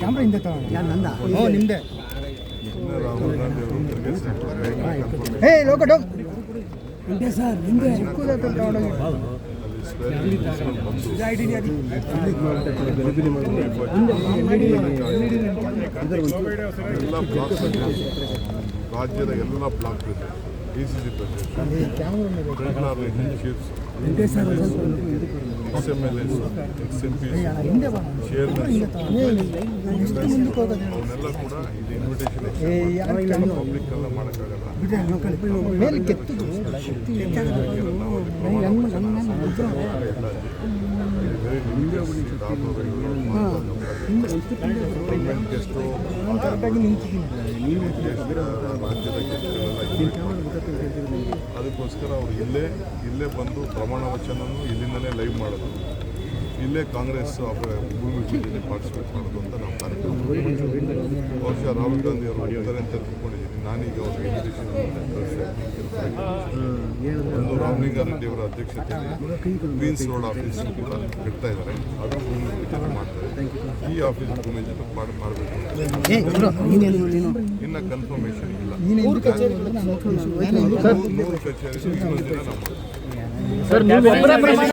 Camera ಹಿಂದೆ ನಂದ ನಿಮ್ದೆ ರಾಹುಲ್ ಗಾಂಧಿ ಅವರು ಏ ಲೋಕಟೋ ಹಿಂದೆ ಸರ್ ಹಿಂದೆ ರಾಜ್ಯದ ಎಲ್ಲ block DCC president chiefs ex MLAs ex MPs ಅವನ್ನೆಲ್ಲ ಕೂಡ ಇದು ಇನ್ವಿಟೇಷನ್ ಪಬ್ಲಿಕ್ ಎಲ್ಲ ಮಾಡೋಕ್ಕಾಗಲ್ಲ. ಗೆಸ್ಟು ರಾಜ್ಯದ ಅದಕ್ಕೋಸ್ಕರ ಅವರು ಇಲ್ಲೇ ಬಂದು ಪ್ರಮಾಣ ವಚನವನ್ನು ಇಲ್ಲಿಂದಲೇ ಲೈವ್ ಮಾಡೋದು, ಇಲ್ಲೇ ಕಾಂಗ್ರೆಸ್ ಭೂಮಿ ಪೂಜೆಯಲ್ಲಿ ಪಾರ್ಟಿಸಿಪೇಟ್ ಮಾಡೋದು ಅಂತ ನಾವು ಕಾರ್ಯಕ್ರಮ. ಬಹುಶಃ ರಾಹುಲ್ ಗಾಂಧಿ ಅವರು ಇದ್ದಾರೆ ಅಂತ ತಿಳ್ಕೊಂಡಿದ್ದೀನಿ. ನಾನೀಗ ಅವರು ಇನ್ವಿಟೇಷನ್ ಒಂದು ರಾಮಲಿಂಗಾರೆಡ್ಡಿ ಅವರ ಅಧ್ಯಕ್ಷತೆಯಲ್ಲಿ ಕ್ವೀನ್ಸ್ ರೋಡ್ ಆಫೀಸ್ ಕೂಡ ಇಡ್ತಾ ಇದ್ದಾರೆ. ಅದು ಭೂಮಿ ಪೂಜೆ ಮಾಡ್ತಾರೆ. ಈ ಆಫೀಸ್ ಭೂಮಿ ಜೊತೆ ಮಾಡಬೇಕು. ಇನ್ನು ಕನ್ಫರ್ಮೇಷನ್ ಇಲ್ಲ. 100 ಕಚೇರಿ ಇನ್ನೊಂದು ದಿನ ನಾವು